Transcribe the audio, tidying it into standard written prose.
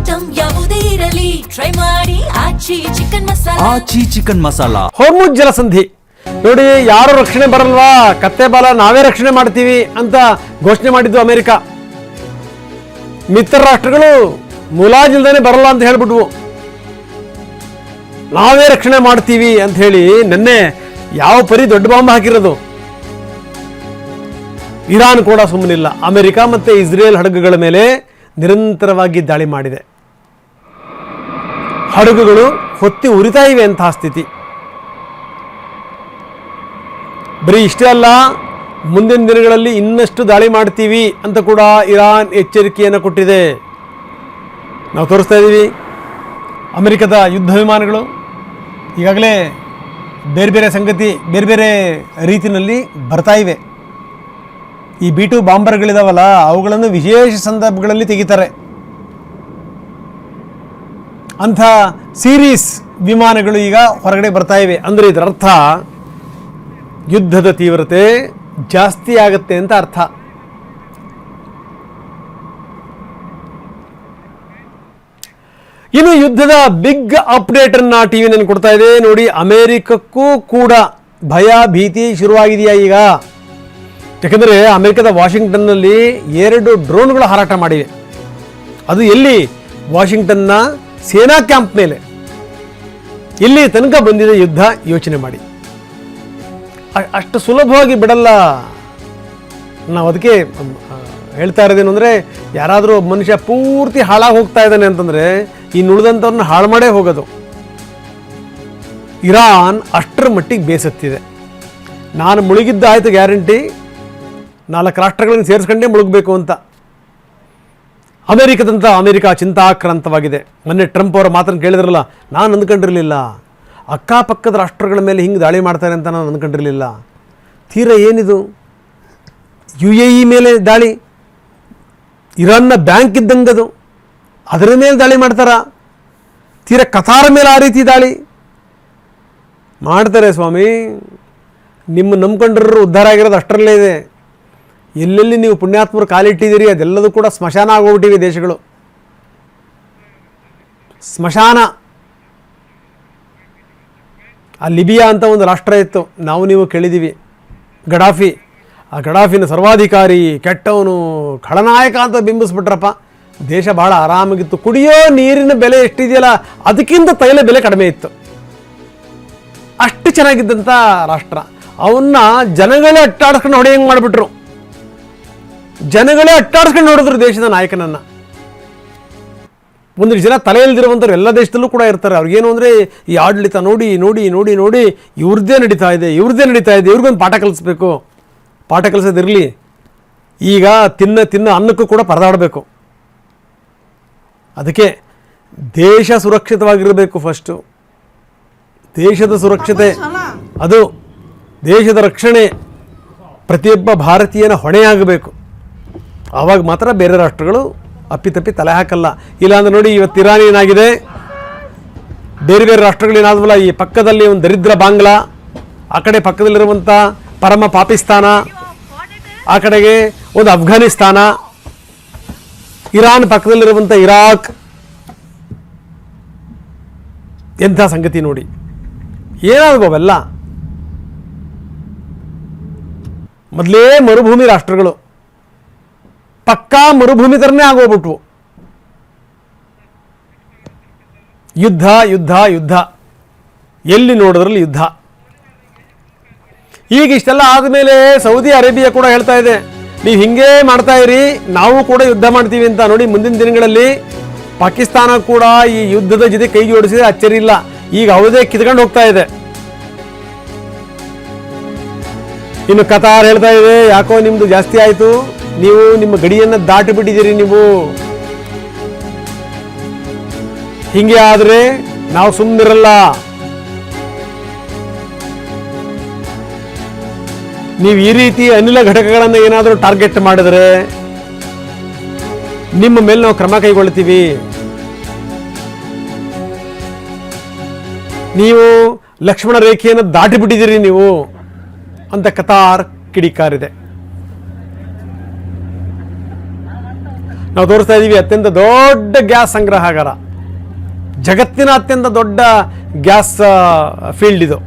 Item ಯಾವುದೇ ಇರಲಿ try ಮಾಡಿ ಆಚಿ ಚಿಕನ್ ಮಸಾಲಾ. ಹೊರ್ಮುಜ್ ಜಲಸಂಧಿ ನೋಡಿ, ಯಾರು ರಕ್ಷಣೆ ಬರಲ್ವಾ, ಕತ್ತೆ ಬಾಲ ನಾವೇ ರಕ್ಷಣೆ ಮಾಡ್ತೀವಿ ಅಂತ ಘೋಷಣೆ ಮಾಡಿದ್ದು ಅಮೆರಿಕ. ಮಿತ್ರ ರಾಷ್ಟ್ರಗಳು ಮುಲಾಜಿಲ್ದೇನೆ ಬರಲ್ಲ ಅಂತ ಹೇಳ್ಬಿಟ್ವು. ನಾವೇ ರಕ್ಷಣೆ ಮಾಡ್ತೀವಿ ಅಂತ ಹೇಳಿ ನಿನ್ನೆ ಯಾವ ಪರಿ ದೊಡ್ಡ ಬಾಂಬ್ ಹಾಕಿರೋದು. ಇರಾನ್ ಕೂಡ ಸುಮ್ಮನಿಲ್ಲ. ಅಮೆರಿಕ ಮತ್ತೆ ಇಸ್ರೇಲ್ ಹಡಗುಗಳ ಮೇಲೆ ನಿರಂತರವಾಗಿ ದಾಳಿ ಮಾಡಿದೆ. ಹಡಗುಗಳು ಹೊತ್ತಿ ಉರಿತಾ ಇವೆ ಅಂತಹ ಸ್ಥಿತಿ. ಬರೀ ಇಷ್ಟೇ ಅಲ್ಲ, ಮುಂದಿನ ದಿನಗಳಲ್ಲಿ ಇನ್ನಷ್ಟು ದಾಳಿ ಮಾಡ್ತೀವಿ ಅಂತ ಕೂಡ ಇರಾನ್ ಎಚ್ಚರಿಕೆಯನ್ನು ಕೊಟ್ಟಿದೆ. ನಾವು ತೋರಿಸ್ತಾ ಇದ್ದೀವಿ ಅಮೆರಿಕದ ಯುದ್ಧ ವಿಮಾನಗಳು ಈಗಾಗಲೇ ಬೇರೆ ಬೇರೆ ಸಂಗತಿ ಬೇರೆ ಬೇರೆ ರೀತಿಯಲ್ಲಿ ಬರ್ತಾ ಇವೆ. ಈ B-2 ಬಾಂಬರ್ಗಳಿದಾವಲ್ಲ, ಅವುಗಳನ್ನು ವಿಶೇಷ ಸಂದರ್ಭಗಳಲ್ಲಿ ತೆಗಿತಾರೆ. ಅಂಥ ಸೀರೀಸ್ ವಿಮಾನಗಳು ಈಗ ಹೊರಗಡೆ ಬರ್ತಾ ಇವೆ. ಅಂದರೆ ಇದರ ಅರ್ಥ ಯುದ್ಧದ ತೀವ್ರತೆ ಜಾಸ್ತಿ ಆಗುತ್ತೆ ಅಂತ ಅರ್ಥ. ಇನ್ನು ಯುದ್ಧದ ಬಿಗ್ ಅಪ್ಡೇಟ್ ಅನ್ನ ಟಿವಿ ನನಗೆ ಕೊಡ್ತಾ ಇದೆ ನೋಡಿ. ಅಮೆರಿಕಕ್ಕೂ ಕೂಡ ಭಯ ಭೀತಿ ಶುರುವಾಗಿದೆಯಾ ಈಗ? ಯಾಕಂದರೆ ಅಮೆರಿಕದ ವಾಷಿಂಗ್ಟನ್ನಲ್ಲಿ 2 ಡ್ರೋನ್ಗಳು ಹಾರಾಟ ಮಾಡಿವೆ. ಅದು ಎಲ್ಲಿ? ವಾಷಿಂಗ್ಟನ್ನ ಸೇನಾ ಕ್ಯಾಂಪ್ ಮೇಲೆ. ಇಲ್ಲಿ ತನಕ ಬಂದಿದೆ ಯುದ್ಧ. ಯೋಚನೆ ಮಾಡಿ, ಅಷ್ಟು ಸುಲಭವಾಗಿ ಬಿಡಲ್ಲ. ನಾವು ಅದಕ್ಕೆ ಹೇಳ್ತಾ ಇರೋದೇನು ಅಂದರೆ, ಯಾರಾದರೂ ಮನುಷ್ಯ ಪೂರ್ತಿ ಹಾಳಾಗಿ ಹೋಗ್ತಾ ಇದ್ದಾನೆ ಅಂತಂದರೆ ಇನ್ನು ಉಳಿದಂಥವ್ರನ್ನ ಹಾಳು ಮಾಡೇ ಹೋಗೋದು. ಇರಾನ್ ಅಷ್ಟರ ಮಟ್ಟಿಗೆ ಬೇಸತ್ತಿದೆ. ನಾನು ಮುಳುಗಿದ್ದಾಯ್ತು ಗ್ಯಾರಂಟಿ, 4 ರಾಷ್ಟ್ರಗಳನ್ನು ಸೇರಿಸ್ಕೊಂಡೇ ಮುಳುಗಬೇಕು ಅಂತ. ಅಮೆರಿಕ ಚಿಂತಾಕ್ರಾಂತವಾಗಿದೆ. ಮೊನ್ನೆ ಟ್ರಂಪ್ ಅವರ ಮಾತನ್ನು ಕೇಳಿದ್ರಲ್ಲ, ನಾನು ಅಂದ್ಕೊಂಡಿರಲಿಲ್ಲ ಅಕ್ಕಪಕ್ಕದ ರಾಷ್ಟ್ರಗಳ ಮೇಲೆ ಹಿಂಗೆ ದಾಳಿ ಮಾಡ್ತಾರೆ ಅಂತ ನಾನು ಅಂದ್ಕೊಂಡಿರಲಿಲ್ಲ. ತೀರಾ ಏನಿದು? UAE ಮೇಲೆ ದಾಳಿ, ಇರಾನ್ನ ಬ್ಯಾಂಕ್ ಇದ್ದಂಗದು, ಅದರ ಮೇಲೆ ದಾಳಿ ಮಾಡ್ತಾರ? ತೀರಾ ಕತಾರ ಮೇಲೆ ಆ ರೀತಿ ದಾಳಿ ಮಾಡ್ತಾರೆ ಸ್ವಾಮಿ. ನಿಮ್ಮ ನಂಬ್ಕೊಂಡ್ರು ಉದ್ಧಾರ ಆಗಿರೋದು ಅಷ್ಟರಲ್ಲೇ ಇದೆ. ಎಲ್ಲೆಲ್ಲಿ ನೀವು ಪುಣ್ಯಾತ್ಮರು ಕಾಲಿಟ್ಟಿದ್ದೀರಿ ಅದೆಲ್ಲದೂ ಕೂಡ ಸ್ಮಶಾನ ಆಗೋಗ್ಬಿಟ್ಟಿವೆ ದೇಶಗಳು. ಸ್ಮಶಾನ. ಆ ಲಿಬಿಯಾ ಅಂತ ಒಂದು ರಾಷ್ಟ್ರ ಇತ್ತು, ನಾವು ನೀವು ಕೇಳಿದ್ದೀವಿ. ಗಡಾಫಿ, ಆ ಗಡಾಫಿನ ಸರ್ವಾಧಿಕಾರಿ, ಕೆಟ್ಟವನು, ಖಳನಾಯಕ ಅಂತ ಬಿಂಬಿಸ್ಬಿಟ್ರಪ್ಪ. ದೇಶ ಭಾಳ ಆರಾಮಾಗಿತ್ತು. ಕುಡಿಯೋ ನೀರಿನ ಬೆಲೆ ಎಷ್ಟಿದೆಯಲ್ಲ ಅದಕ್ಕಿಂತ ತೈಲ ಬೆಲೆ ಕಡಿಮೆ ಇತ್ತು. ಅಷ್ಟು ಚೆನ್ನಾಗಿದ್ದಂಥ ರಾಷ್ಟ್ರ. ಅವನ್ನ ಜನಗಳೇ ಅಟ್ಟಾಡಿಸ್ಕೊಂಡು ಹೊಡೆಯಂಗೆ ಮಾಡಿಬಿಟ್ರು. ಜನಗಳೇ ಅಟ್ಟಾಡಿಸ್ಕೊಂಡು ನೋಡಿದ್ರು ದೇಶದ ನಾಯಕನನ್ನು. ಒಂದಿಷ್ಟು ಜನ ತಲೆಯಲ್ದಿರುವಂಥವ್ರು ಎಲ್ಲ ದೇಶದಲ್ಲೂ ಕೂಡ ಇರ್ತಾರೆ. ಅವ್ರಿಗೇನು ಅಂದರೆ ಈ ಆಡಳಿತ ನೋಡಿ ನೋಡಿ ನೋಡಿ ನೋಡಿ ಇವ್ರದ್ದೇ ನಡೀತಾ ಇದೆ, ಇವ್ರಿಗೊಂದು ಪಾಠ ಕಲಿಸ್ಬೇಕು. ಪಾಠ ಕಲಿಸೋದಿರಲಿ, ಈಗ ತಿನ್ನ ಅನ್ನಕ್ಕೂ ಕೂಡ ಪರದಾಡಬೇಕು. ಅದಕ್ಕೆ ದೇಶ ಸುರಕ್ಷಿತವಾಗಿರಬೇಕು. ಫಸ್ಟು ದೇಶದ ಸುರಕ್ಷತೆ, ಅದು ದೇಶದ ರಕ್ಷಣೆ ಪ್ರತಿಯೊಬ್ಬ ಭಾರತೀಯನ ಹೊಣೆಯಾಗಬೇಕು. ಆವಾಗ ಮಾತ್ರ ಬೇರೆ ರಾಷ್ಟ್ರಗಳು ಅಪ್ಪಿತಪ್ಪಿ ತಲೆ ಹಾಕಲ್ಲ. ಇಲ್ಲಾಂದ್ರೆ ನೋಡಿ, ಇವತ್ತು ಇರಾನ್ ಏನಾಗಿದೆ, ಬೇರೆ ಬೇರೆ ರಾಷ್ಟ್ರಗಳೇನಾದ್ವಲ್ಲ, ಈ ಪಕ್ಕದಲ್ಲಿ ಒಂದು ದರಿದ್ರ ಬಾಂಗ್ಲಾ, ಆ ಕಡೆ ಪಕ್ಕದಲ್ಲಿರುವಂಥ ಪರಮ ಪಾಕಿಸ್ತಾನ, ಆ ಕಡೆಗೆ ಒಂದು ಅಫ್ಘಾನಿಸ್ತಾನ, ಇರಾನ್ ಪಕ್ಕದಲ್ಲಿರುವಂಥ ಇರಾಕ್. ಎಂಥ ಸಂಗತಿ ನೋಡಿ. ಏನಾದವೆಲ್ಲ ಮೊದಲೇ ಮರುಭೂಮಿ ರಾಷ್ಟ್ರಗಳು, ಪಕ್ಕಾ ಮರುಭೂಮಿ ಥರನೇ ಆಗೋಗ್ಬಿಟ್ವು. ಯುದ್ಧ ಯುದ್ಧ ಯುದ್ಧ, ಎಲ್ಲಿ ನೋಡಿದ್ರಲ್ಲಿ ಯುದ್ಧ. ಈಗ ಇಷ್ಟೆಲ್ಲ ಆದಮೇಲೆ ಸೌದಿ ಅರೇಬಿಯಾ ಕೂಡ ಹೇಳ್ತಾ ಇದೆ, ನೀವು ಹಿಂಗೇ ಮಾಡ್ತಾ ಇರಿ, ನಾವು ಕೂಡ ಯುದ್ಧ ಮಾಡ್ತೀವಿ ಅಂತ. ನೋಡಿ, ಮುಂದಿನ ದಿನಗಳಲ್ಲಿ ಪಾಕಿಸ್ತಾನ ಕೂಡ ಈ ಯುದ್ಧದ ಜೊತೆ ಕೈ ಜೋಡಿಸಿದೆ, ಅಚ್ಚರಿ ಇಲ್ಲ. ಈಗ ಅವರದೇ ಕಿತ್ಕೊಂಡು ಹೋಗ್ತಾ ಇದೆ. ಇನ್ನು ಕತಾರ್ ಹೇಳ್ತಾ ಇದೆ, ಯಾಕೋ ನಿಮ್ದು ಜಾಸ್ತಿ ಆಯಿತು, ನೀವು ನಿಮ್ಮ ಗಡಿಯನ್ನು ದಾಟಿ ಬಿಟ್ಟಿದ್ದೀರಿ, ನೀವು ಹಿಂಗೆ ಆದರೆ ನಾವು ಸುಮ್ಮನಿರಲ್ಲ, ನೀವು ಈ ರೀತಿ ಅನಿಲ ಘಟಕಗಳನ್ನು ಏನಾದರೂ ಟಾರ್ಗೆಟ್ ಮಾಡಿದ್ರೆ ನಿಮ್ಮ ಮೇಲೆ ನಾವು ಕ್ರಮ ಕೈಗೊಳ್ತೀವಿ. ನೀವು ಲಕ್ಷ್ಮಣ ರೇಖೆಯನ್ನು ದಾಟಿ ಬಿಟ್ಟಿದ್ದೀರಿ ನೀವು ಅಂತ ಕತಾರ್ ಕಿಡಿಕಾರಿದೆ. ನಾವು ತೋರಿಸ್ತಾ ಇದ್ದೀವಿ ಅತ್ಯಂತ ದೊಡ್ಡ ಗ್ಯಾಸ್ ಸಂಗ್ರಹಾಗಾರ, ಜಗತ್ತಿನ ಅತ್ಯಂತ ದೊಡ್ಡ ಗ್ಯಾಸ್ ಫೀಲ್ಡ್ ಇದು.